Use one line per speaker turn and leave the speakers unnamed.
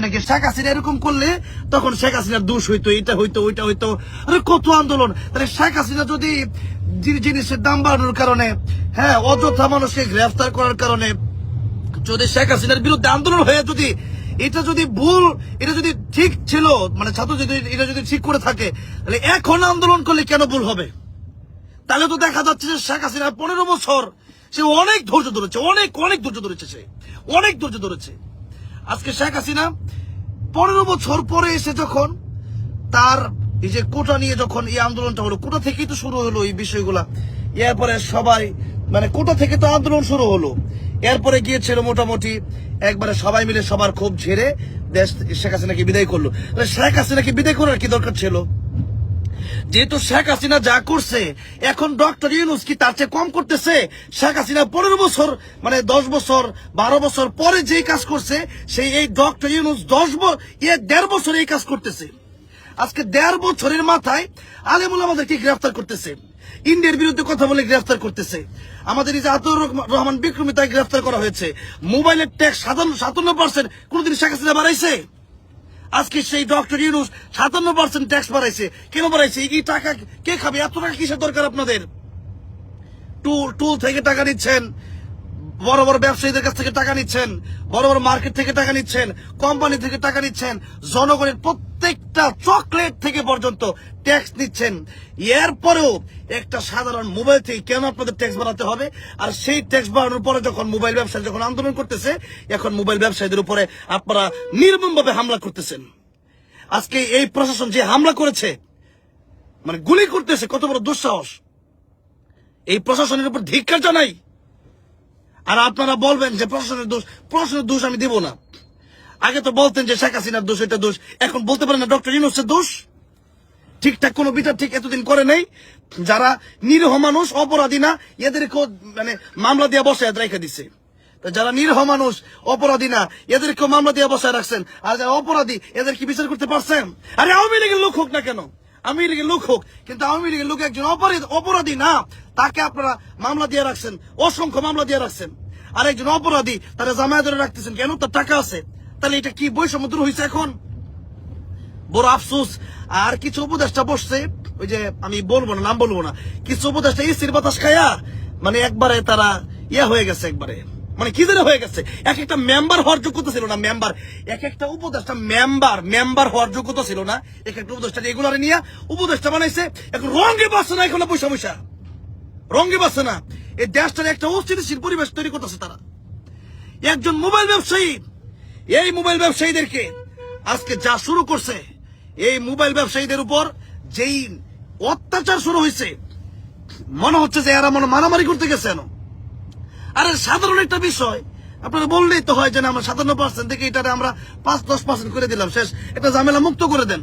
নাকি শেখ হাসিনা এরকম করলে তখন শেখ হাসিনার দোষ হইতো, এটা হইতো, ওইটা হইতো। আরে কত আন্দোলন! তাহলে শেখ হাসিনা যদি জিনিসের দাম বাড়ানোর কারণে, হ্যাঁ, অযথা মানুষকে গ্রেফতার করার কারণে যদি শেখ হাসিনার বিরুদ্ধে আন্দোলন হয়ে যদি এটা যদি ভুল, এটা যদি ঠিক ছিল, মানে ছাত্র যদি এটা যদি ঠিক করে থাকে, তাহলে এখন আন্দোলন করলে কেন ভুল হবে? তাহলে তো দেখা যাচ্ছে যে শেখ হাসিনা 15 বছর সে অনেক ধৈর্য ধরেছে, অনেক অনেক ধৈর্য ধরেছে, সে অনেক ধৈর্য ধরেছে। আজকে শেখ হাসিনা 15 বছর পরে এসে যখন তার এই যে কোটা নিয়ে যখন এই আন্দোলনটা হলো, কোটা থেকেই তো শুরু হলো এই বিষয়গুলা। এরপরে সবাই মানে কোটা থেকে তো আন্দোলন শুরু হলো, এরপরে গিয়েছিল মোটামুটি একবারে সবাই মিলে সবার ক্ষোভ ঝেড়ে দেশ শেখ হাসিনাকে বিদায় করলো। শেখ হাসিনাকে বিদায় করার কি দরকার ছিল? যেহেতু শেখ হাসিনা যা করছে, এখন ডক্টর ইউনূস কি তার চেয়ে কম করতেছে? শেখ হাসিনা 15 বছর মানে 10 বছর 12 বছর পরে যেই কাজ করছে, সেই এই ডক্টর ইউনূস 1.5 বছর এই কাজ করতেছে। আজকে 1.5 বছরের মাথায় আলেমুল আমাদেরকে গ্রেফতার করতেছে, ইন্ডিয়ার বিরুদ্ধে কথা বলে গ্রেফতার করতেছে, আমাদের এই যে আতাউর রহমান বিক্রমী তাকে গ্রেফতার করা হয়েছে। মোবাইলের ট্যাক্স 57% কোনদিন শেখ হাসিনা বাড়াইছে? আজকে সেই ডক্টর ইউনূস 57% ট্যাক্স বাড়াইছে। কেন বাড়াইছে? এই টাকা কে খাবে? এত টাকা কিসের দরকার আপনাদের? টুল থেকে টাকা নিচ্ছেন, বড় বড় ব্যবসায়ীদের কাছ থেকে টাকা নিচ্ছেন, বড় বড় মার্কেট থেকে টাকা নিচ্ছেন, কোম্পানি থেকে টাকা নিচ্ছেন, জনগণের প্রত্যেকটা চকলেট থেকে পর্যন্ত ট্যাক্স নিচ্ছেন। এরপরেও একটা সাধারণ মোবাইল থেকে কেন আপনাদের ট্যাক্স বাড়াতে হবে? আর সেই ট্যাক্স বাড়ানোর পরে যখন মোবাইল ব্যবসায়ী যখন আন্দোলন করতেছে, এখন মোবাইল ব্যবসায়ীদের উপরে আপনারা নির্মমভাবে হামলা করতেছেন। আজকে এই প্রশাসন যে হামলা করেছে, মানে গুলি করতেছে, কত বড় দুঃসাহস! এই প্রশাসনের উপর ধিক্কার জানাই। আর আপনারা বলবেন যে প্রশাসনের দোষ আমি দেব না। আগে তো বলতেন যে শেখ হাসিনার দোষ, এটা দোষ, এখন বলতে পারেন না ডক্টর ইউনূসের দোষ? ঠিকঠাক কোনো বিচার ঠিক এতদিন করে নেই। যারা নিরীহ মানুষ, অপরাধী না, এদেরকেও মানে মামলা দিয়ে বসায় রেখে দিচ্ছে। যারা নিরীহ মানুষ, অপরাধী না, এদেরকেও মামলা দিয়ে বসায় রাখছেন। আর যারা অপরাধী, এদের কি বিচার করতে পারছেন? আরে আওয়ামী লীগের লোক হোক না কেন, আওয়ামী লীগের লোক হোক, কিন্তু আওয়ামী লীগের লোক একজন অপরাধী না, তাকে আপনারা মামলা দিয়ে রাখছেন, অসংখ্য মামলা দিয়ে রাখছেন। আর একজন অপরাধী তারা জামায়াত ধরে রাখতেছেন কেন? তার টাকা আছে। তাহলে এটা কি বৈষম্য দূর হয়েছে? এখন বড় আফসোস। আর কিছু উপদেষ্টা বসছে, ওই যে আমি বলবো না, নাম বলবো না, কিছু উপদেষ্টা এসির বাতাস খায়া মানে একবারে তারা হয়ে গেছে, একবারে মানে কি যেন হয়ে গেছে। এক একটা মেম্বার হওয়ার যোগ্যতা ছিল না, মেম্বার এক একটা উপদেষ্টা মেম্বার হওয়ার যোগ্যতা ছিল না। এক একটা উপদেষ্টা এগুলারে নিয়ে উপদেষ্টা বানাইছে। এখন রঙে বাসছে না, এখন পয়সা রঙে বাসছে না। এই দেশটার একটা অস্থিতিশীল পরিবেশ তৈরি করতেছে তারা। একজন মোবাইল ব্যবসায়ী, এই মোবাইল ব্যবসায়ীদেরকে আজকে যা শুরু করছে, এই মোবাইল ব্যবসায়ীদের উপর যেই অত্যাচার শুরু হয়েছে, মনে হচ্ছে যে এরা মনে মারামারি করতে গেছে। আরে সাধারণ একটা বিষয় আপনারা বললেই তো হয় যে আমরা 57% থেকে এটারে আমরা 5-10% করে দিলাম, শেষ, একটা ঝামেলা মুক্ত করে দেন।